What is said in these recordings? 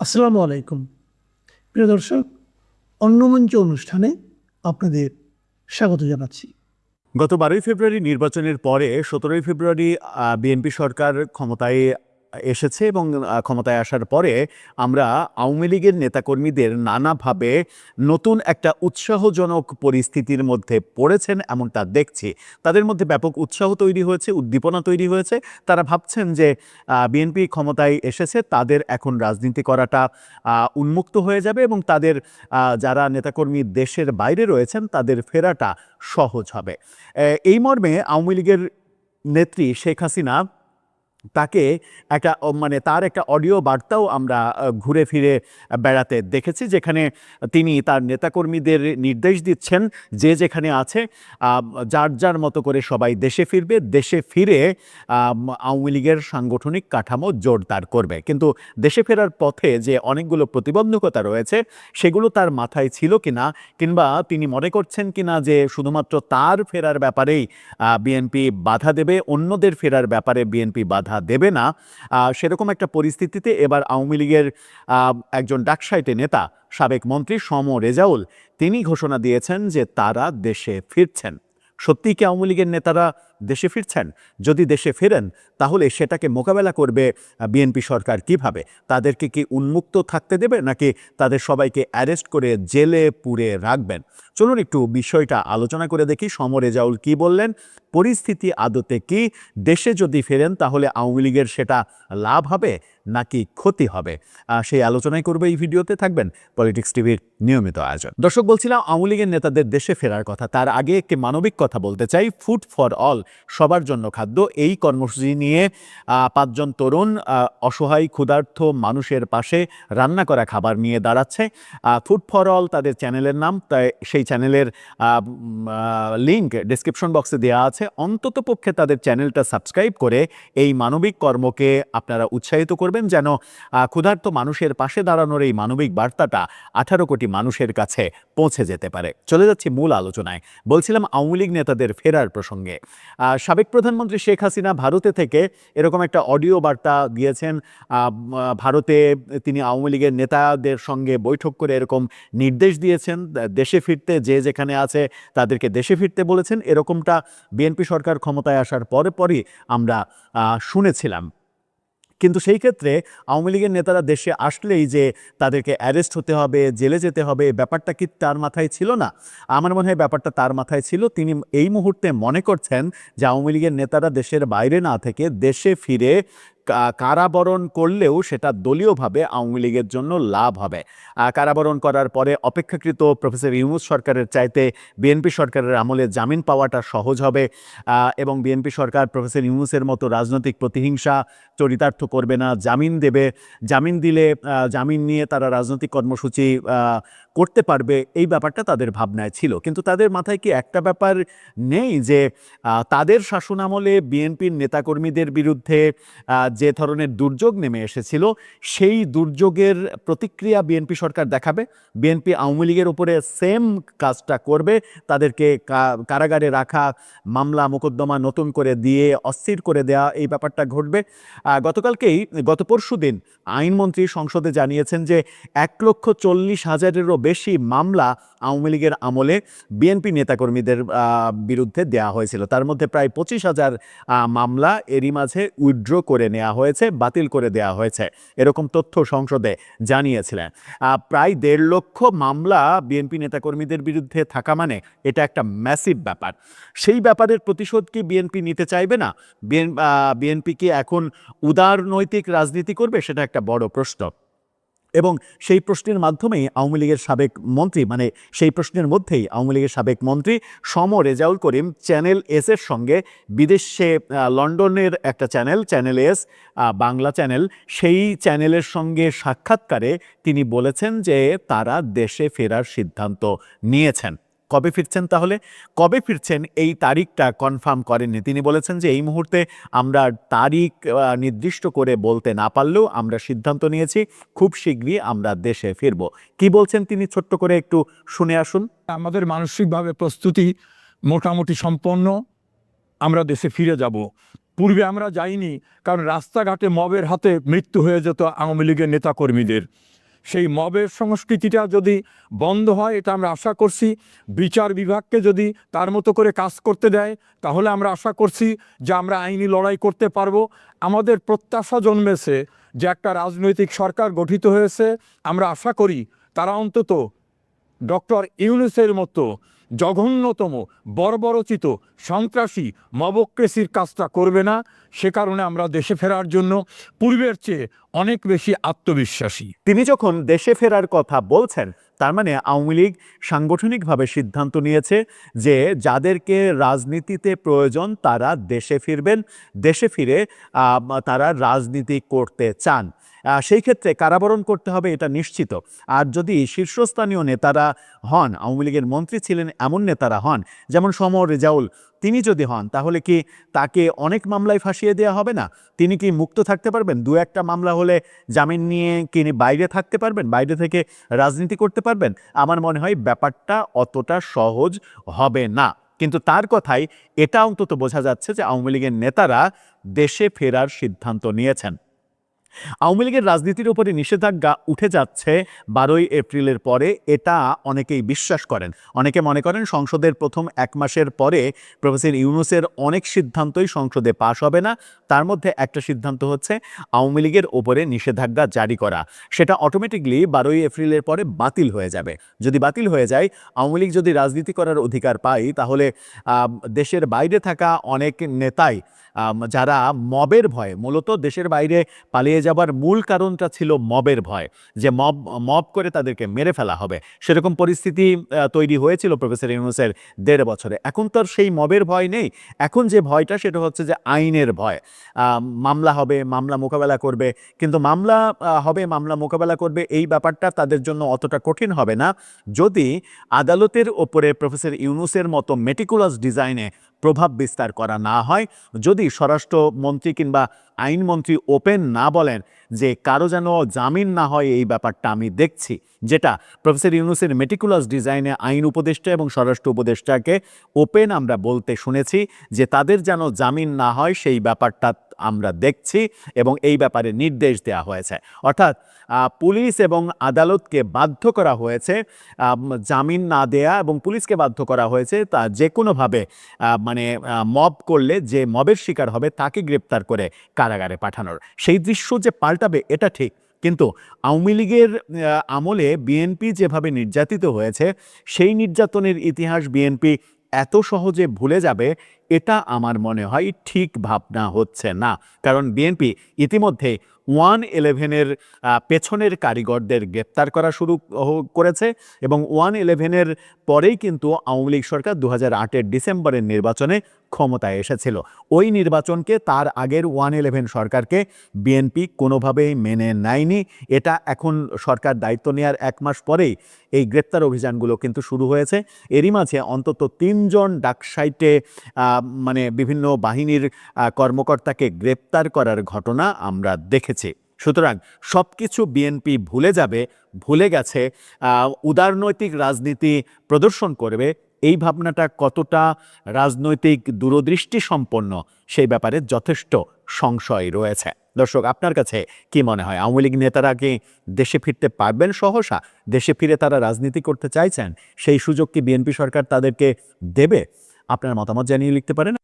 আসসালামু আলাইকুম। প্রিয় দর্শক, অন্নমঞ্চ অনুষ্ঠানে আপনাদের স্বাগত জানাচ্ছি। গত 12ই ফেব্রুয়ারি নির্বাচনের পরে 17ই ফেব্রুয়ারি বিএনপি সরকার ক্ষমতায় এসেছে এবং ক্ষমতায় আসার পরে আমরা আওয়ামী লীগের নেতাকর্মীদের নানাভাবে নতুন একটা উৎসাহজনক পরিস্থিতির মধ্যে পড়েছেন এমনটা দেখছি। তাদের মধ্যে ব্যাপক উৎসাহ তৈরি হয়েছে, উদ্দীপনা তৈরি হয়েছে। তারা ভাবছেন যে বিএনপি ক্ষমতায় এসেছে, তাদের এখন রাজনীতি করাটা উন্মুক্ত হয়ে যাবে এবং তাদের যারা নেতাকর্মী দেশের বাইরে রয়েছেন তাদের ফেরাটা সহজ হবে। এই মর্মে আওয়ামী লীগের নেত্রী শেখ হাসিনা তাকে একটা তার একটা অডিও বার্তাও আমরা ঘুরে ফিরে বেড়াতে দেখেছি, যেখানে তিনি তার নেতাকর্মীদের নির্দেশ দিচ্ছেন যে যেখানে আছে যার যার মতো করে সবাই দেশে ফিরবে, দেশে ফিরে আওয়ামী লীগের সাংগঠনিক কাঠামো জোরদার করবে। কিন্তু দেশে ফেরার পথে যে অনেকগুলো প্রতিবন্ধকতা রয়েছে সেগুলো তার মাথায় ছিল কিনা, কিংবা তিনি মনে করছেন কিনা যে শুধুমাত্র তার ফেরার ব্যাপারেই বিএনপি বাধা দেবে, অন্যদের ফেরার ব্যাপারে বিএনপি বাধা দেবে না, সেরকম একটা পরিস্থিতিতে এবার আওয়ামী লীগের একজন ডাকসাইটে নেতা, সাবেক মন্ত্রী সম রেজাউল, তিনি ঘোষণা দিয়েছেন যে তারা দেশে ফিরছেন। সত্যিই কি আওয়ামী লীগের নেতারা দেশে ফিরছেন? যদি দেশে ফেরেন তাহলে সেটাকে মোকাবেলা করবে বিএনপি সরকার কিভাবে? তাদেরকে কি উন্মুক্ত থাকতে দেবে, নাকি তাদের সবাইকে অ্যারেস্ট করে জেলে পুরে রাখবেন? চলুন একটু বিষয়টা আলোচনা করে দেখি সম রেজাউল কি বললেন, পরিস্থিতি আদতে কি, দেশে যদি ফেরেন তাহলে আওয়ামী লীগের সেটা লাভ হবে নাকি ক্ষতি হবে, সেই আলোচনাই করবে এই ভিডিওতে। থাকবেন পলিটিক্স টিভির নিয়মিত আয়োজন। দর্শক, বলছিলাম আওয়ামী লীগের নেতাদের দেশে ফেরার কথা। তার আগে একটি মানবিক কথা বলতে চাই। ফুড ফর অল, সবার জন্য খাদ্য, এই কর্মসূচি নিয়ে 5 জন তরুণ অসহায় ক্ষুধার্ত মানুষের পাশে রান্না করা খাবার নিয়ে দাঁড়াচ্ছে। ফুড ফর অল তাদের চ্যানেলের নাম, তাই সেই চ্যানেলের লিঙ্ক ডেসক্রিপশন বক্সে দেওয়া আছে। অন্তত পক্ষে তাদের চ্যানেলটা সাবস্ক্রাইব করে এই মানবিক কর্মকে আপনারা উৎসাহিত করবেন, যেন ক্ষুধার্ত মানুষের পাশে দাঁড়ানোর এই মানবিক বার্তাটা 18 কোটি মানুষের কাছে পৌঁছে যেতে পারে। চলে যাচ্ছি মূল আলোচনায়। বলছিলাম আওয়ামী লীগ নেতাদের ফেরার প্রসঙ্গে। সাবেক প্রধানমন্ত্রী শেখ হাসিনা ভারতে থেকে এরকম একটা অডিও বার্তা দিয়েছেন। ভারতে তিনি আওয়ামী লীগের নেতাদের সঙ্গে বৈঠক করে এরকম নির্দেশ দিয়েছেন, দেশে ফিরতে, যে যেখানে আছে তাদেরকে দেশে ফিরতে বলেছেন। এরকমটা বিএনপি সরকার ক্ষমতায় আসার পরই আমরা শুনেছিলাম। কিন্তু সেই ক্ষেত্রে আওয়ামী লীগের নেতারা দেশে আসলেই যে তাদেরকে অ্যারেস্ট হতে হবে, জেলে যেতে হবে, ব্যাপারটা কি তার মাথায় ছিল না? আমার মনে হয় ব্যাপারটা তার মাথায় ছিল। তিনি এই মুহূর্তে মনে করছেন যে আওয়ামী লীগের নেতারা দেশের বাইরে না থেকে দেশে ফিরে কারাবরণ করলেও সেটা দলীয়ভাবে আওয়ামী লীগের জন্য লাভ হবে। কারাবরণ করার পরে অপেক্ষাকৃত প্রফেসর ইউনূস সরকারের চাইতে বিএনপি সরকারের আমলে জামিন পাওয়াটা সহজ হবে এবং বিএনপি সরকার প্রফেসর ইউনূসের মতো রাজনৈতিক প্রতিহিংসা চরিতার্থ করবে না, জামিন দেবে। জামিন দিলে জামিন নিয়ে তারা রাজনৈতিক কর্মসূচি করতে পারবে, এই ব্যাপারটা তাদের ভাবনায় ছিল। কিন্তু তাদের মাথায় কি একটা ব্যাপার নেই যে তাদের শাসনামলে বিএনপির নেতাকর্মীদের বিরুদ্ধে যে ধরনের দুর্যোগ নেমে এসেছিল, সেই দুর্যোগের প্রতিক্রিয়া বিএনপি সরকার দেখাবে, বিএনপি আওয়ামী লীগের উপরে সেম কাজটা করবে, তাদেরকে কারাগারে রাখা, মামলা মোকদ্দমা নতুন করে দিয়ে অস্থির করে দেয়া, এই ব্যাপারটা ঘটবে। গত পরশু দিন আইনমন্ত্রী সংসদে জানিয়েছেন যে 1,40,000-এরও বেশি মামলা আওয়ামী লীগের আমলে বিএনপি নেতাকর্মীদের বিরুদ্ধে দেয়া হয়েছিল। তার মধ্যে প্রায় 25,000 মামলা এরই মাঝে উইথড্র করে নেওয়া হয়েছে, বাতিল করে দেওয়া হয়েছে, এরকম তথ্য সংসদে জানিয়েছিলেন। প্রায় 1.5 লক্ষ মামলা বিএনপি নেতাকর্মীদের বিরুদ্ধে থাকা মানে এটা একটা ম্যাসিভ ব্যাপার। সেই ব্যাপারের প্রতিশোধ কি বিএনপি নিতে চাইবে না? বিএনপি কি এখন উদারনৈতিক রাজনীতি করবে? সেটা একটা বড় প্রশ্ন। এবং সেই প্রশ্নের মাধ্যমেই আওয়ামী লীগের সাবেক মন্ত্রী, সেই প্রশ্নের মধ্যেই আওয়ামী লীগের সাবেক মন্ত্রী সম রেজাউল করিম চ্যানেল এসের সঙ্গে, বিদেশে লন্ডনের একটা চ্যানেল এস বাংলা চ্যানেল, সেই চ্যানেলের সঙ্গে সাক্ষাৎকারে তিনি বলেছেন যে তারা দেশে ফেরার সিদ্ধান্ত নিয়েছেন। কবে ফিরছেন তাহলে? কবে ফিরছেন এই তারিখটা কনফার্ম করেননি। তিনি বলেছেন যে এই মুহূর্তে আমরা তারিখ নির্দিষ্ট করে বলতে না পারলেও আমরা সিদ্ধান্ত নিয়েছি, খুব শীঘ্রই আমরা দেশে ফিরব। কি বলছেন তিনি, ছোট্ট করে একটু শুনে আসুন। আমাদের মানসিকভাবে প্রস্তুতি মোটামুটি সম্পন্ন, আমরা দেশে ফিরে যাব। পূর্বে আমরা যাইনি, কারণ রাস্তাঘাটে মবের হাতে মৃত্যু হয়ে যেত আওয়ামী লীগের নেতাকর্মীদের। সেই মবের সংস্কৃতিটা যদি বন্ধ হয়, এটা আমরা আশা করছি। বিচার বিভাগকে যদি তার মতো করে কাজ করতে দেয়, তাহলে আমরা আশা করছি যে আমরা আইনি লড়াই করতে পারবো। আমাদের প্রত্যাশা জন্মেছে যে একটা রাজনৈতিক সরকার গঠিত হয়েছে, আমরা আশা করি তারা অন্তত ডক্টর ইউনূসের মতো জঘন্যতম বর্বরচিত সন্ত্রাসী মবক্রেসির কাজটা করবে না। সে কারণে আমরা দেশে ফেরার জন্য পূর্বের চেয়ে অনেক বেশি আত্মবিশ্বাসী। তিনি যখন দেশে ফেরার কথা বলছেন, তার মানে আওয়ামী লীগ সাংগঠনিকভাবে সিদ্ধান্ত নিয়েছে যে যাদেরকে রাজনীতিতে প্রয়োজন তারা দেশে ফিরবেন, দেশে ফিরে তারা রাজনীতি করতে চান। সেই ক্ষেত্রে কারাবরণ করতে হবে, এটা নিশ্চিত। আর যদি শীর্ষস্থানীয় নেতারা হন, আওয়ামী লীগের মন্ত্রী ছিলেন এমন নেতারা হন, যেমন সমর রেজাউল, তিনি যদি হন, তাহলে কি তাকে অনেক মামলায় ফাঁসিয়ে দেওয়া হবে না? তিনি কি মুক্ত থাকতে পারবেন? দু একটা মামলা হলে জামিন নিয়ে কি বাইরে থাকতে পারবেন, বাইরে থেকে রাজনীতি করতে পারবেন? আমার মনে হয় ব্যাপারটা অতটা সহজ হবে না। কিন্তু তার কথাই এটা অন্তত বোঝা যাচ্ছে যে আওয়ামী লীগের নেতারা দেশে ফেরার সিদ্ধান্ত নিয়েছেন। আওয়ামী লীগের রাজনীতির উপরে নিষেধাজ্ঞা উঠে যাচ্ছে 12ই এপ্রিলের পরে, এটা অনেকেই বিশ্বাস করেন। অনেকে মনে করেন সংসদের প্রথম 1 মাসের পরে প্রফেসর ইউনূসের অনেক সিদ্ধান্তই সংসদে পাশ হবে না। তার মধ্যে একটা সিদ্ধান্ত হচ্ছে আওয়ামী লীগের ওপরে নিষেধাজ্ঞা জারি করা। সেটা অটোমেটিকলি 12ই এপ্রিলের পরে বাতিল হয়ে যাবে। যদি বাতিল হয়ে যায়, আওয়ামী লীগ যদি রাজনীতি করার অধিকার পায়, তাহলে দেশের বাইরে থাকা অনেক নেতাই যারা মবের ভয়ে, মূলত দেশের বাইরে পালিয়ে যাবার মূল কারণটা ছিল মবের ভয়, যে মব করে তাদেরকে মেরে ফেলা হবে। সেরকম পরিস্থিতি তৈরি হয়েছিল প্রফেসর ইউনূসের 1.5 বছরে। এখন তো আর সেই মবের ভয় নেই। এখন যে ভয়টা সেটা হচ্ছে যে আইনের ভয়। মামলা হবে, মামলা মোকাবেলা করবে, কিন্তু মামলা হবে, মামলা মোকাবেলা করবে, এই ব্যাপারটা তাদের জন্য অতটা কঠিন হবে না যদি আদালতের ওপরে প্রফেসর ইউনূসের মতো মেটিকুলাস ডিজাইনে প্রভাব বিস্তার করা না হয়। যদি স্বরাষ্ট্রমন্ত্রী কিংবা আইনমন্ত্রী ওপেন না বলেন যে কারো যেন জামিন না হয়, এই ব্যাপারটা আমি দেখছি, যেটা প্রফেসর ইউনূসের মেটিকুলাস ডিজাইনে আইন উপদেষ্টা এবং স্বরাষ্ট্র উপদেষ্টাকে ওপেন আমরা বলতে শুনেছি যে তাদের যেন জামিন না হয়, সেই ব্যাপারটা আমরা দেখছি এবং এই ব্যাপারে নির্দেশ দেওয়া হয়েছে। অর্থাৎ পুলিশ এবং আদালতকে বাধ্য করা হয়েছে জামিন না দেয়া, এবং পুলিশকে বাধ্য করা হয়েছে তা যে কোনোভাবে মানে মব করলে যে মবের শিকার হবে তাকে গ্রেপ্তার করে কারাগারে পাঠানোর। সেই দৃশ্য যে পাল্টাবে এটা ঠিক, কিন্তু আওয়ামী লীগের আমলে বিএনপি যেভাবে নির্যাতিত হয়েছে, সেই নির্যাতনের ইতিহাস বিএনপি এত সহজে ভুলে যাবে, এটা আমার মনে হয় ঠিক ভাবনা হচ্ছে না। কারণ বিএনপি ইতিমধ্যে 111-এর পেছনের কারিগরদের গ্রেপ্তার করা শুরু করেছে, এবং 111-এর পরেই কিন্তু আওয়ামী লীগ সরকার 2008-এর ডিসেম্বরের নির্বাচনে ক্ষমতায় এসেছিল। ওই নির্বাচনকে, তার আগের 111 সরকারকে বিএনপি কোনোভাবেই মেনে নেয়নি। এটা এখন সরকার দায়িত্ব নেওয়ার 1 মাস পরেই এই গ্রেপ্তার অভিযানগুলো কিন্তু শুরু হয়েছে। এরই মাঝে অন্তত 3 জন ডাকসাইটে মানে বিভিন্ন বাহিনীর কর্মকর্তাকে গ্রেপ্তার করার ঘটনা আমরা দেখেছি। সুতরাং সব কিছু বিএনপি ভুলে যাবে, ভুলে গেছে, উদারনৈতিক রাজনীতি প্রদর্শন করবে, এই ভাবনাটা কতটা রাজনৈতিক দূরদৃষ্টি সম্পন্ন সেই ব্যাপারে যথেষ্ট সংশয় রয়েছে। দর্শক, আপনার কাছে কি মনে হয়, আওয়ামী লীগ নেতারা কি দেশে ফিরতে পারবেন সহসা? দেশে ফিরে তারা রাজনীতি করতে চাইছেন? সেই সুযোগ কি বিএনপি সরকার তাদেরকে দেবে? আপনার মতামত জানিয়ে লিখতে পারেন।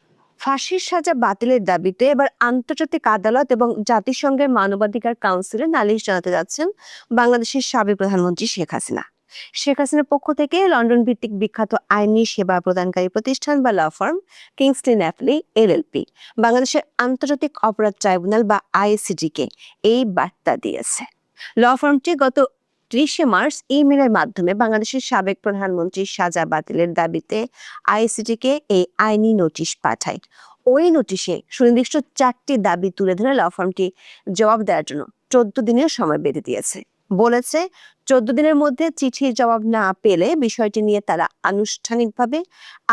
ফাঁসির সাজা বাতিলের দাবিতে এবার আন্তর্জাতিক আদালত এবং জাতিসংঘের মানবাধিকার কাউন্সিলে নালিশ জানাতে যাচ্ছেন বাংলাদেশের সাবেক প্রধানমন্ত্রী শেখ হাসিনা। শেখ হাসিনার পক্ষ থেকে লন্ডন ভিত্তিক বিখ্যাত আইনি সেবা প্রদানকারী প্রতিষ্ঠান বা ল ফার্ম কিংসলি ন্যাপলি এলএলপি বাংলাদেশের আন্তর্জাতিক অপরাধ ট্রাইব্যুনাল বা আইসিটিকে এই বার্তা দিয়েছে। ল ফার্মটি গত 30শে মার্চ ইমেইলের মাধ্যমে বাংলাদেশের সাবেক প্রধানমন্ত্রীর সাজা বাতিলের দাবিতে আইসিটিকে এই আইনি নোটিশ পাঠায়। ওই নোটিশে সুনির্দিষ্ট 4টি দাবি তুলে ধরে ল ফার্মটি জবাব দেওয়ার জন্য 14 দিনের সময় বেঁধে দিয়েছে। বলেছে 14 দিনের মধ্যে চিঠির জবাব না পেলে বিষয়টি নিয়ে তারা আনুষ্ঠানিকভাবে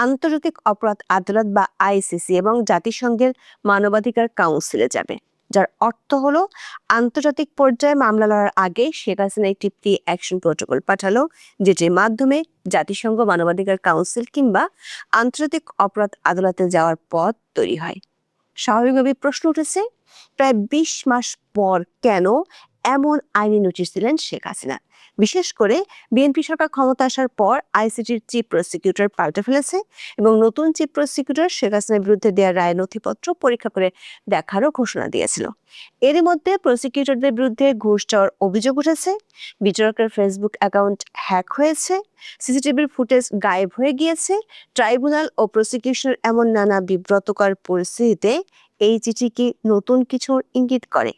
আন্তর্জাতিক অপরাধ আদালত বা আইসিসি এবং জাতিসংঘের মানবাধিকার কাউন্সিলে যাবে, যার অর্থ হলো আন্তর্জাতিক পর্যায়ে মামলা লড়ার আগে শেখ হাসিনা একটি প্রি অ্যাকশন প্রোটোকল পাঠালো, যেটির মাধ্যমে জাতিসংঘ মানবাধিকার কাউন্সিল কিংবা আন্তর্জাতিক অপরাধ আদালতে যাওয়ার পথ তৈরি হয়। স্বাভাবিকভাবে প্রশ্ন উঠেছে, প্রায় ২০ মাস পর কেন এমন আইনি নোটিশ দিলেন শেখ হাসিনা? বিশেষ করে বিএনপি সরকার ক্ষমতা আসার পর আইসিটির চিফ প্রসিকিউটর পাল্টে ফেলেছে এবং নতুন চিফ প্রসিকিউটর শেখ হাসিনার বিরুদ্ধে দেওয়া রায় নথিপত্র পরীক্ষা করে দেখারও ঘোষণা দিয়েছিল। এরই মধ্যে প্রসিকিউটরদের বিরুদ্ধে ঘুষ চাওয়ার অভিযোগ উঠেছে, বিচারকের ফেসবুক অ্যাকাউন্ট হ্যাক হয়েছে, সিসিটিভির ফুটেজ গায়েব হয়ে গিয়েছে। ট্রাইব্যুনাল ও প্রসিকিউশনের এমন নানা বিব্রতকর পরিস্থিতিতে এই চিঠি কি নতুন কিছুর ইঙ্গিত করে?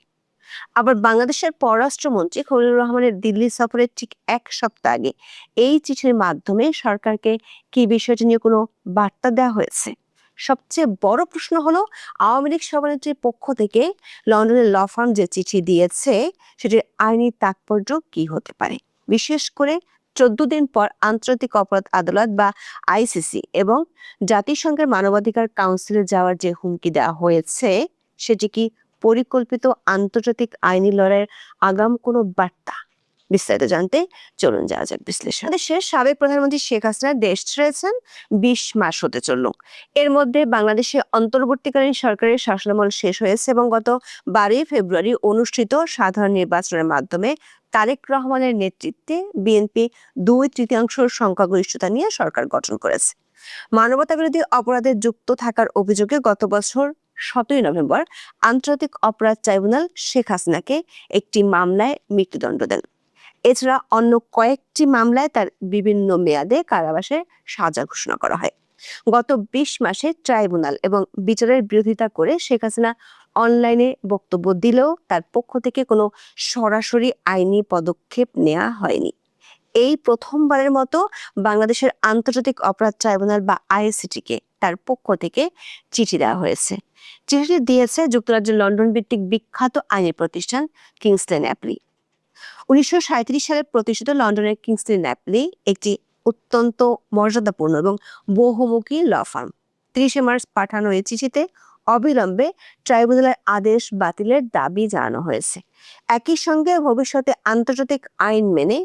আবার বাংলাদেশের পররাষ্ট্রমন্ত্রী খলিলুর রহমানের দিল্লি সফরের ঠিক ১ সপ্তাহ আগে এই চিঠির মাধ্যমে সরকারকে কি বিষয়টি নিয়ে কোনো বার্তা দেওয়া হয়েছে? সবচেয়ে বড় প্রশ্ন হলো, আওয়ামী লীগ সভানেত্রীর পক্ষ থেকে লন্ডনের ল ফার্ম যে চিঠি দিয়েছে সেটির আইনি তাৎপর্য কি হতে পারে? বিশেষ করে ১৪ দিন পর আন্তর্জাতিক অপরাধ আদালত বা আইসিসি এবং জাতিসংঘের মানবাধিকার কাউন্সিলে যাওয়ার যে হুমকি দেওয়া হয়েছে সেটি কি পরিকল্পিত আন্তর্জাতিক আইনি লড়াইয়ের আগাম কোনো বার্তা? বিস্তারিত জানতে চলুন যাওয়া যাক বিশ্লেষণ। দেশের সাবেক প্রধানমন্ত্রী শেখ হাসিনা দেশ ছেড়েছেন ২০ মাস হতে চলল। এর মধ্যে বাংলাদেশে অন্তর্বর্তীকালীন সরকারের শাসনামল শেষ হয়েছে এবং গত ১২ই ফেব্রুয়ারি অনুষ্ঠিত সাধারণ নির্বাচনের মাধ্যমে তারেক রহমানের নেতৃত্বে বিএনপি ২/৩ সংখ্যাগরিষ্ঠতা নিয়ে সরকার গঠন করেছে। মানবতাবিরোধী অপরাধে যুক্ত থাকার অভিযোগে গত বছর ১৭ই নভেম্বর আন্তর্জাতিক অপরাধ ট্রাইব্যুনাল শেখ হাসিনাকে একটি মামলায় মৃত্যুদণ্ড দেন। এছাড়া অন্য কয়েকটি মামলায় তার বিভিন্ন মেয়াদে কারাবাসের সাজা ঘোষণা করা হয়। গত ২০ মাসে ট্রাইব্যুনাল এবং বিচারের বিরোধিতা করে শেখ হাসিনা অনলাইনে বক্তব্য দিলেও তার পক্ষ থেকে কোনো সরাসরি আইনি পদক্ষেপ নেওয়া হয়নি। এই প্রথমবারের মতো বাংলাদেশের আন্তর্জাতিক অপরাধ ট্রাইব্যুনাল বা আইসিটিকে তার পক্ষ থেকে চিঠি দেওয়া হয়েছে। চিঠিটি দিয়েছে যুক্তরাজ্যের লন্ডন ভিত্তিক বিখ্যাত আইনি প্রতিষ্ঠান কিংসলে ন্যাপলি। ১৯৩৭ সালে প্রতিষ্ঠিত লন্ডনের কিংসলে ন্যাপলি একটি অত্যন্ত মর্যাদাপূর্ণ এবং বহুমুখী ল ফার্ম। ৩০শে মার্চ পাঠানো এই চিঠিতে অবিলম্বে ট্রাইব্যুনালের আদেশ বাতিলের দাবি জানানো হয়েছে। একই সঙ্গে ভবিষ্যতে আন্তর্জাতিক আইন মেনে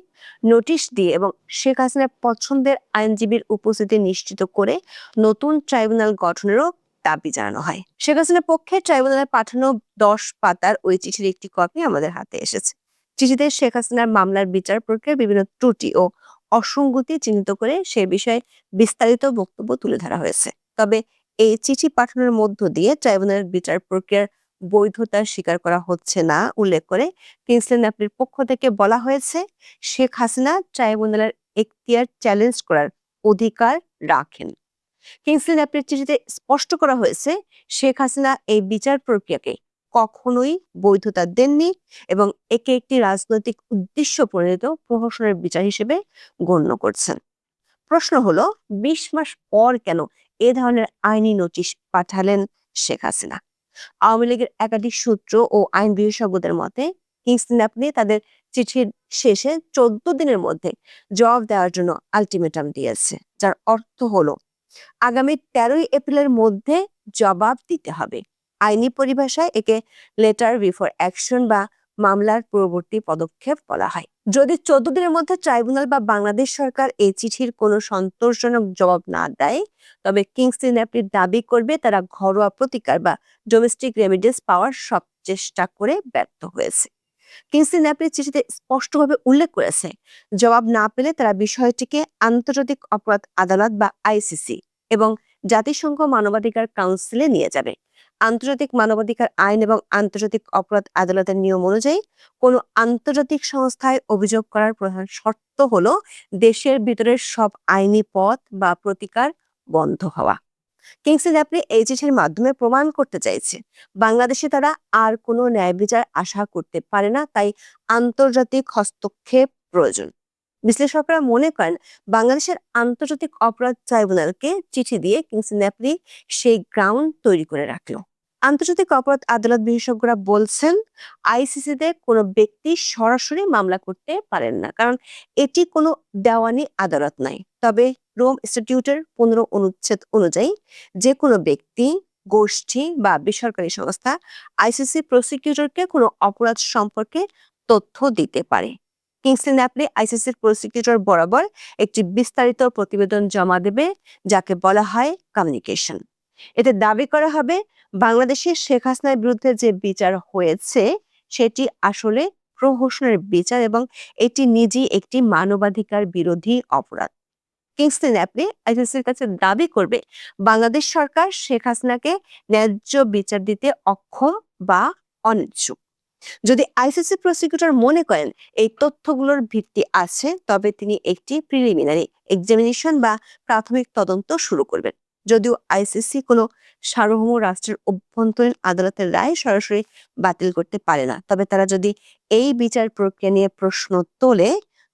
নোটিশ দিয়ে এবং শেখ হাসিনার পছন্দের আইনজীবীর উপস্থিতি নিশ্চিত করে নতুন ট্রাইব্যুনাল গঠনেরও দাবি জানানো হয়। শেখ হাসিনার পক্ষে ট্রাইব্যুনালে পাঠানো ১০ পাতার ওই চিঠির একটি কপি আমাদের হাতে এসেছে। চিঠিতে শেখ হাসিনার মামলার বিচার প্রক্রিয়ার বিভিন্ন ত্রুটি ও অসঙ্গতি চিহ্নিত করে সে বিষয়ে বিস্তারিত বক্তব্য তুলে ধরা হয়েছে। তবে এই চিঠি পাঠানোর মধ্য দিয়ে ট্রাইব্যুনালের বিচার প্রক্রিয়ার বৈধতা স্বীকার করা হচ্ছে না উল্লেখ করে কিংসলে ন্যাপলির পক্ষ থেকে বলা হয়েছে, শেখ হাসিনা ট্রাইব্যুনালের এখতিয়ার চ্যালেঞ্জ করার অধিকার রাখেন। কিংসলে ন্যাপলির চিঠিতে স্পষ্ট করা হয়েছে, শেখ হাসিনা এই বিচার প্রক্রিয়াকে কখনোই বৈধতা দেননি এবং একে একটি রাজনৈতিক উদ্দেশ্য প্রণীত প্রহসনের বিচার হিসেবে গণ্য করছেন। প্রশ্ন হলো, ২০ মাস পর কেন এ ধরনের আইনি নোটিশ পাঠালেন শেখ হাসিনা? আওয়ামী লীগের একাধিক সূত্র ও আইন বিশেষজ্ঞদের মতে কিংসলে ন্যাপলি তাদের চিঠির শেষে ১৪ দিনের মধ্যে জবাব দেওয়ার জন্য আলটিমেটাম দিয়েছে, যার অর্থ হলো আগামী ১৩ই এপ্রিলের মধ্যে জবাব দিতে হবে। আইনি পরিভাষায় একে লেটার বিফোর অ্যাকশন বা মামলার পূর্ববর্তী পদক্ষেপ বলা হয়। যদি ১৪ দিনের মধ্যে ট্রাইব্যুনাল বা বাংলাদেশ সরকার এই চিঠির কোনো সন্তোষজনক জবাব না দেয়, তবে কিংসলে ন্যাপলি দাবি করবে তারা ঘরোয়া প্রতিকার বা ডোমেস্টিক রেমিডিস পাওয়ার সব চেষ্টা করে ব্যর্থ হয়েছে। কিংসলে ন্যাপলি চিঠিতে স্পষ্টভাবে উল্লেখ করেছে, জবাব না পেলে তারা বিষয়টিকে আন্তর্জাতিক অপরাধ আদালত বা আইসিসি এবং জাতিসংঘ মানবাধিকার কাউন্সিলে নিয়ে যাবে। আন্তর্জাতিক মানবাধিকার আইন এবং আন্তর্জাতিক অপরাধ আদালতের নিয়ম অনুযায়ী কোনো আন্তর্জাতিক সংস্থায় অভিযোগ করার প্রধান শর্ত হলো দেশের ভিতরের সব আইনি পথ বা প্রতিকার বন্ধ হওয়া। কিংসলে ন্যাপলি এই চিঠির মাধ্যমে প্রমাণ করতে চাইছে বাংলাদেশে তারা আর কোনো ন্যায় বিচার আশা করতে পারে না, তাই আন্তর্জাতিক হস্তক্ষেপ প্রয়োজন। বিশ্লেষকরা মনে করেন বাংলাদেশের আন্তর্জাতিক অপরাধ ট্রাইব্যুনালকে চিঠি দিয়ে কিংসলে ন্যাপলি সেই গ্রাউন্ড তৈরি করে রাখলো। আন্তর্জাতিক অপরাধ আদালত বিশেষজ্ঞরা বলছেন, আইসিসিতে কোনো ব্যক্তি সরাসরি মামলা করতে পারেন না, কারণ এটি কোনো দেওয়ানি আদালত নয়। তবে রোম স্ট্যাটিউটের ১৫ অনুচ্ছেদ অনুযায়ী যে কোনো ব্যক্তি, গোষ্ঠী বা বেসরকারি সংস্থা আইসিসি প্রসিকিউটরকে কোনো অপরাধ সম্পর্কে তথ্য দিতে পারে। কিংসলে ন্যাপলি আইসিসির প্রসিকিউটর বরাবর একটি বিস্তারিত প্রতিবেদন জমা দেবে, যাকে বলা হয় কমিউনিকেশন। এতে দাবি করা হবে বাংলাদেশের শেখ হাসিনার বিরুদ্ধে যে বিচার হয়েছে সেটি আসলে প্রহসনের বিচার এবং এটি নিজেই একটি মানবাধিকার বিরোধী অপরাধ। কিংসলি ন্যাপলি আইসিসির কাছে দাবি করবে বাংলাদেশ সরকার শেখ হাসিনাকে ন্যায্য বিচার দিতে অক্ষম বা অনিচ্ছুক। যদি আইসিসি প্রসিকিউটর মনে করেন এই তথ্যগুলোর ভিত্তি আছে, তবে তিনি একটি প্রিলিমিনারি এক্সামিনেশন বা প্রাথমিক তদন্ত শুরু করবেন। যদিও আইসিসি কোনো সার্বভৌম রাষ্ট্রের অভ্যন্তরীণ আদালতের রায় সরাসরি বাতিল করতে পারে না, তবে তারা যদি এই বিচার প্রক্রিয়া নিয়ে প্রশ্ন তোলে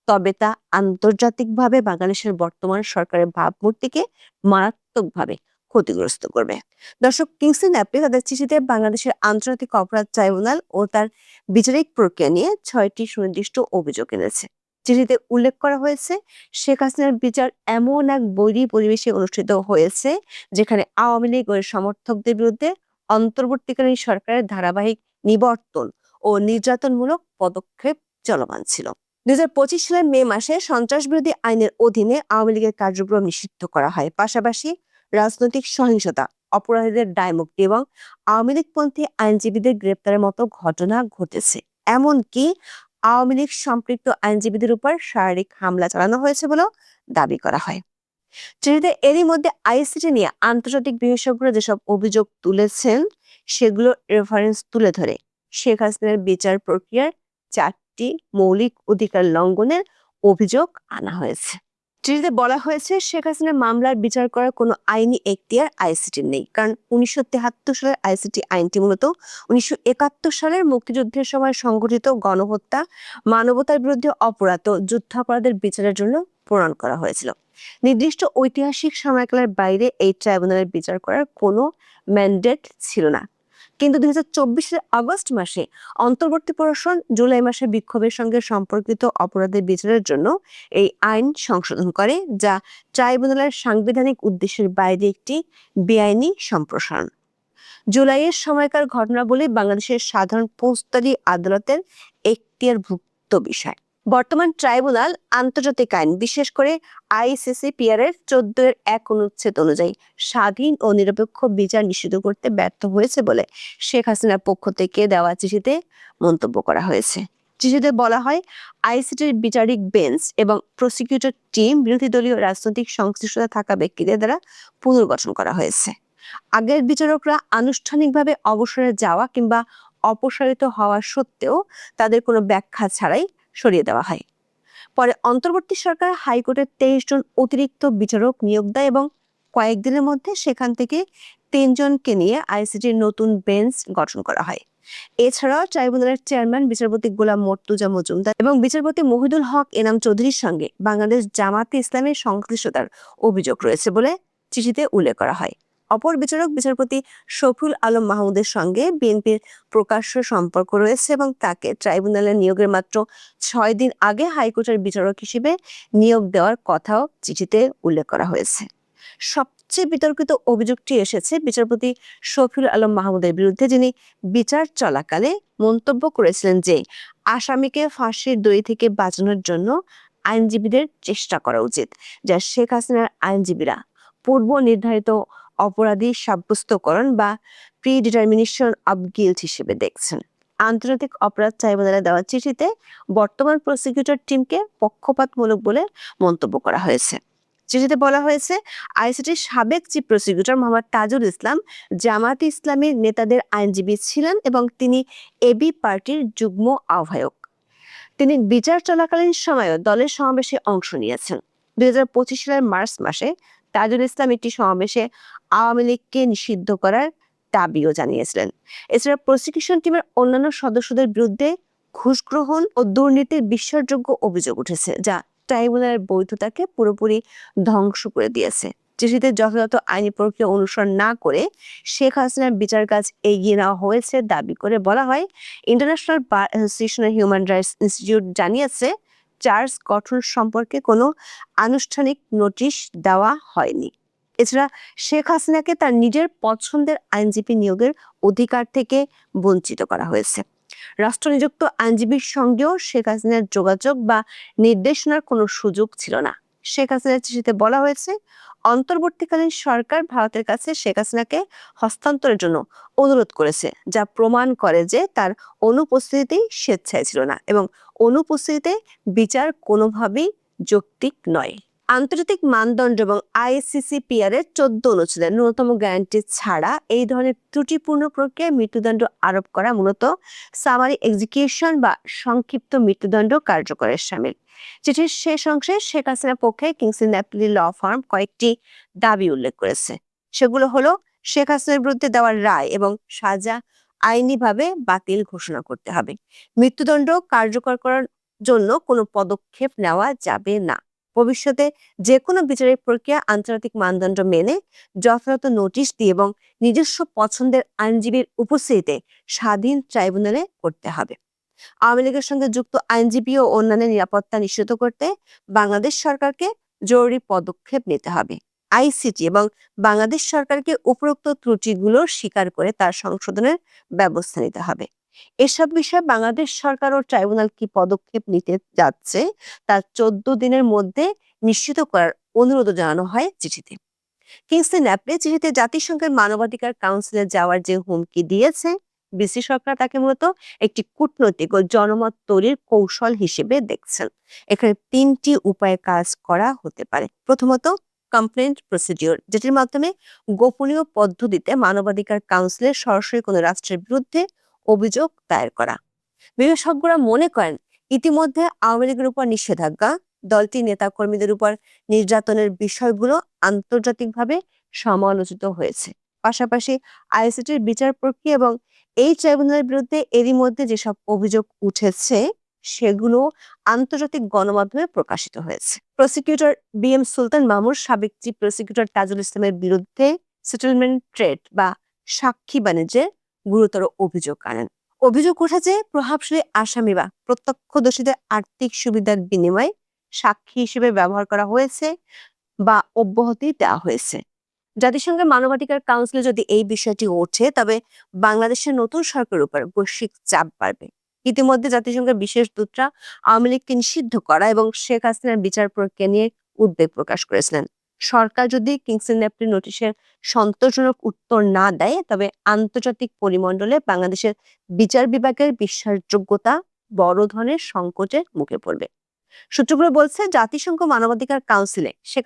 তবে তা আন্তর্জাতিকভাবে বাংলাদেশের বর্তমান সরকারের ভাবমূর্তিকে মারাত্মকভাবে ক্ষতিগ্রস্ত করবে। দর্শক, কিংসলি ন্যাপলি তাদের চিঠিতে বাংলাদেশের আন্তর্জাতিক অপরাধ ট্রাইব্যুনাল ও তার বিচারিক প্রক্রিয়া নিয়ে 6টি সুনির্দিষ্ট অভিযোগ এনেছে। চিঠিতে উল্লেখ করা হয়েছে, শেখ হাসিনার বিচার এমন এক বৈরী পরিবেশে অনুষ্ঠিত হয়েছে যেখানে আওয়ামী লীগ ও এর সমর্থকদের বিরুদ্ধে অন্তর্বর্তীকালীন সরকারের ধারাবাহিক নিবর্তন ও নির্যাতনমূলক পদক্ষেপ চলমান ছিল। 2025 সালের মে মাসে সন্ত্রাস বিরোধী আইনের অধীনে আওয়ামী লীগের কার্যক্রম নিষিদ্ধ করা হয়। পাশাপাশি রাজনৈতিক সহিংসতা, অপরাধীদের দায়মুক্তি এবং আওয়ামী লীগপন্থী আইনজীবীদের গ্রেপ্তারের মতো ঘটনা ঘটেছে। এমনকি আওয়ামী লীগ সম্পৃক্ত আইনজীবীদের উপর শারীরিক হামলা চালানো হয়েছে বলেও দাবি করা হয়। চিঠিতে এরই মধ্যে আইসিটি নিয়ে আন্তর্জাতিক বিশেষজ্ঞরা যেসব অভিযোগ তুলেছেন সেগুলোর রেফারেন্স তুলে ধরে শেখ হাসিনার বিচার প্রক্রিয়ার 4টি মৌলিক অধিকার লঙ্ঘনের অভিযোগ আনা হয়েছে। চিঠিতে বলা হয়েছে, শেখ হাসিনার মামলার বিচার করার কোনো আইনি এখতিয়ার আইসিটির নেই, কারণ 1973 সালের আইসিটি আইনটি মূলত 1971 সালের মুক্তিযুদ্ধের সময় সংঘটিত গণহত্যা, মানবতার বিরুদ্ধে অপরাধ ও যুদ্ধাপরাধের বিচারের জন্য প্রণয়ন করা হয়েছিল। নির্দিষ্ট ঐতিহাসিক সময়কালের বাইরে এই ট্রাইব্যুনালের বিচার করার কোনো ম্যান্ডেট ছিল না। কিন্তু 2024 সালের আগস্ট মাসে অন্তর্বর্তী প্রশাসন জুলাই মাসে বিক্ষোভের সঙ্গে সম্পর্কিত অপরাধের বিচারের জন্য এই আইন সংশোধন করে, যা ট্রাইব্যুনালের সাংবিধানিক উদ্দেশ্যের বাইরে একটি বেআইনি সম্প্রসারণ। জুলাইয়ের সময়কার ঘটনাবলী বাংলাদেশের সাধারণ ফৌজদারি আদালতের এখতিয়ারভুক্ত বিষয়। বর্তমান ট্রাইব্যুনাল আন্তর্জাতিক আইন, বিশেষ করে ICCPR এর 14-1 অনুচ্ছেদ অনুযায়ী স্বাধীন ও নিরপেক্ষ বিচার নিশ্চিত করতে ব্যর্থ হয়েছে বলে শেখ হাসিনার পক্ষ থেকে দেওয়া চিঠিতে মন্তব্য করা হয়েছে। চিঠিতে বলা হয়, আইসিটির বিচারিক বেঞ্চ এবং প্রসিকিউটর টিম বিরোধী দলীয় রাজনৈতিক সংশ্লিষ্টতা থাকা ব্যক্তিদের দ্বারা পুনর্গঠন করা হয়েছে। আগের বিচারকরা আনুষ্ঠানিকভাবে অবসরে যাওয়া কিংবা অপসারিত হওয়া সত্ত্বেও তাদের কোনো ব্যাখ্যা ছাড়াই সরিয়ে দেওয়া হয়। পরে অন্তর্বর্তী সরকার হাইকোর্টের 23 জন অতিরিক্ত বিচারক নিয়োগ দেয় এবং কয়েকদিনের মধ্যে সেখান থেকে 3 জনকে নিয়ে আইসিটির নতুন বেঞ্চ গঠন করা হয়। এছাড়াও ট্রাইব্যুনালের চেয়ারম্যান বিচারপতি গোলাম মর্তুজা মজুমদার এবং বিচারপতি মহিদুল হক এনাম চৌধুরীর সঙ্গে বাংলাদেশ জামাতে ইসলামের সংশ্লিষ্টতার অভিযোগ রয়েছে বলে চিঠিতে উল্লেখ করা হয়। অপর বিচারক বিচারপতি শফিউল আলম মাহমুদের সঙ্গে বিএনপির প্রকাশ্য সম্পর্ক রয়েছে এবং তাকে ট্রাইব্যুনালে নিয়োগের মাত্র 6 দিন আগে হাইকোর্টের বিচারক হিসেবে নিয়োগ দেওয়ার কথাও চিঠিতে উল্লেখ করা হয়েছে। সবচেয়ে বিতর্কিত অভিযোগটি এসেছে বিচারপতি শফিউল আলম মাহমুদের বিরুদ্ধে, যিনি বিচার চলাকালে মন্তব্য করেছিলেন যে আসামিকে ফাঁসির দড়ি থেকে বাঁচানোর জন্য আইনজীবীদের চেষ্টা করা উচিত, যা শেখ হাসিনার আইনজীবীরা পূর্ব নির্ধারিত অপরাধী সাব্যস্তকরণ বা প্রিডিটারমিনেশন অব গিল্ট হিসেবে দেখছেন। আন্তর্জাতিক অপরাধ ট্রাইব্যুনালে দেওয়া চিঠিতে বর্তমান প্রসিকিউটর টিমকে পক্ষপাতমূলক বলে মন্তব্য করা হয়েছে। চিঠিতে বলা হয়েছে, আইসিটির সাবেক চিফ প্রসিকিউটর মোহাম্মদ তাজুল ইসলাম জামায়াতে ইসলামী নেতাদের আইনজীবী ছিলেন এবং তিনি এবি পার্টির যুগ্ম আহ্বায়ক। তিনি বিচার চলাকালীন সময়ও দলের সমাবেশে অংশ নিয়েছেন। 2025 সালের মার্চ মাসে তাজুল ইসলাম একটি সমাবেশে আওয়ামী লীগকে নিষিদ্ধ করার দাবিও জানিয়েছিলেন। এছাড়া প্রসিকিউশন টিমের অন্যান্য সদস্যদের বিরুদ্ধে ঘুষ গ্রহণ ও দুর্নীতির বিশ্বাসযোগ্য অভিযোগ উঠেছে, যা ট্রাইব্যুনালের বৈধতাকে পুরোপুরি ধ্বংস করে দিয়েছে। চিঠিতে যথাযথ আইনি প্রক্রিয়া অনুসরণ না করে শেখ হাসিনার বিচার কাজ এগিয়ে নেওয়া হয়েছে দাবি করে বলা হয়, ইন্টারন্যাশনাল বার অ্যাসোসিয়েশনের হিউম্যান রাইটস ইনস্টিটিউট জানিয়েছে চার্জ গঠন সম্পর্কে কোনো আনুষ্ঠানিক নোটিশ দেওয়া হয়নি। এছাড়া শেখ হাসিনাকে তার নিজের পছন্দের আইনজীবী নিয়োগের অধিকার থেকে বঞ্চিত করা হয়েছে। রাষ্ট্রনিযুক্ত আইনজীবীর সঙ্গেও শেখ হাসিনার যোগাযোগ বা নির্দেশনার কোনো সুযোগ ছিল না। শেখ হাসিনার চিঠিতে বলা হয়েছে, অন্তর্বর্তীকালীন সরকার ভারতের কাছে শেখ হাসিনাকে হস্তান্তরের জন্য অনুরোধ করেছে, যা প্রমাণ করে যে তার অনুপস্থিতি স্বেচ্ছায় ছিল না এবং অনুপস্থিতিতে বিচার কোনোভাবেই যৌক্তিক নয়। আন্তর্জাতিক মানদণ্ড এবং ICCPR এর 14 অনুচ্ছেদের ন্যূনতম গ্যারান্টি ছাড়া এই ধরনের ত্রুটিপূর্ণ প্রক্রিয়ায় মৃত্যুদণ্ড আরোপ করা মূলত সামারি এক্সিকিউশন বা সংক্ষিপ্ত মৃত্যুদণ্ড কার্যকরের শামিল। চিঠির শেষ অংশে শেখ হাসিনার পক্ষে কিংসলি ন্যাপলি ল ফার্ম কয়েকটি দাবি উল্লেখ করেছে। সেগুলো হলো শেখ হাসিনার বিরুদ্ধে দেওয়া রায় এবং সাজা আইনিভাবে বাতিল ঘোষণা করতে হবে। মৃত্যুদণ্ড কার্যকর করার জন্য কোনো পদক্ষেপ নেওয়া যাবে না। ভবিষ্যতে যে কোনো বিচারিক প্রক্রিয়া আন্তর্জাতিক মানদণ্ড মেনে যথাযথ নোটিশ দিয়ে এবং নিজস্ব পছন্দের আইনজীবীর উপস্থিতিতে স্বাধীন ট্রাইব্যুনালে করতে হবে। আওয়ামী লীগের সঙ্গে যুক্ত আইনজীবী ও অন্যান্য নিরাপত্তা নিশ্চিত করতে বাংলাদেশ সরকারকে জরুরি পদক্ষেপ নিতে হবে। ICT এবং বাংলাদেশ সরকারকে উপরোক্ত ত্রুটিগুলো স্বীকার করে তার সংশোধনের ব্যবস্থা নিতে হবে। এসব বিষয়ে বাংলাদেশ সরকার ও ট্রাইব্যুনাল কি পদক্ষেপ নিতে যাচ্ছে তা 14 দিনের মধ্যে নিশ্চিত করার অনুরোধ জানানো হয় চিঠিতে। কিংসলি ন্যাপলি চিঠিতে জাতিসংঘের মানবাধিকার কাউন্সিলে যাওয়ার যে হুমকি দিয়েছে, BC সরকার তাকে মূলত একটি কূটনৈতিক ও জনমত তৈরির কৌশল হিসেবে দেখছেন। এখানে 3টি উপায়ে কাজ করা হতে পারে। প্রথমত, কমপ্লেন্ট প্রসিডিওর, যেটির মাধ্যমে গোপনীয় পদ্ধতিতে মানবাধিকার কাউন্সিলে সরাসরি কোনো রাষ্ট্রের বিরুদ্ধে অভিযোগ দায়ের করা। বিশেষজ্ঞরা মনে করেন ইতিমধ্যে আওয়ামী লীগের উপর নিষেধাজ্ঞা, দলটির নেতাকর্মীদের উপর নির্যাতনের বিষয়গুলো আন্তর্জাতিকভাবে সমালোচিত হয়েছে। পাশাপাশি ICTর বিচার প্রক্রিয়া এবং এই ট্রাইব্যুনালের বিরুদ্ধে এরই মধ্যে যেসব অভিযোগ উঠেছে সেগুলো আন্তর্জাতিক গণমাধ্যমে প্রকাশিত হয়েছে। প্রসিকিউটর BM সুলতান মামুর সাবেক চিফ প্রসিকিউটর তাজুল ইসলামের বিরুদ্ধে সেটেলমেন্ট ট্রেড বা সাক্ষী বাণিজ্যের গুরুতর অভিযোগ আনেন। অভিযোগ উঠেছে প্রভাবশালী আসামি বা প্রত্যক্ষদর্শীদের আর্থিক সুবিধার বিনিময়ে সাক্ষী হিসেবে ব্যবহার করা হয়েছে বা অব্যাহতি দেওয়া হয়েছে। জাতিসংঘের মানবাধিকার কাউন্সিলে যদি এই বিষয়টি ওঠে, তবে বাংলাদেশের নতুন সরকারের উপর বৈশ্বিক চাপ বাড়বে। ইতিমধ্যে জাতিসংঘের বিশেষ দূতরা আওয়ামী লীগকে নিষিদ্ধ করা এবং শেখ হাসিনার বিচার প্রক্রিয়া নিয়ে উদ্বেগ প্রকাশ করেছিলেন। সরকার যদি কিংসলি ন্যাপলি নোটিশের সন্তোষজনক উত্তর না দেয়, তবে আন্তর্জাতিক পরিমণ্ডলে বাংলাদেশের বিচার বিভাগের বিশ্বাসযোগ্যতা বড় ধরনের সংকটের মুখে পড়বে। সূত্রগুলো বলছে, জাতিসংঘ মানবাধিকার কাউন্সিলে শেখ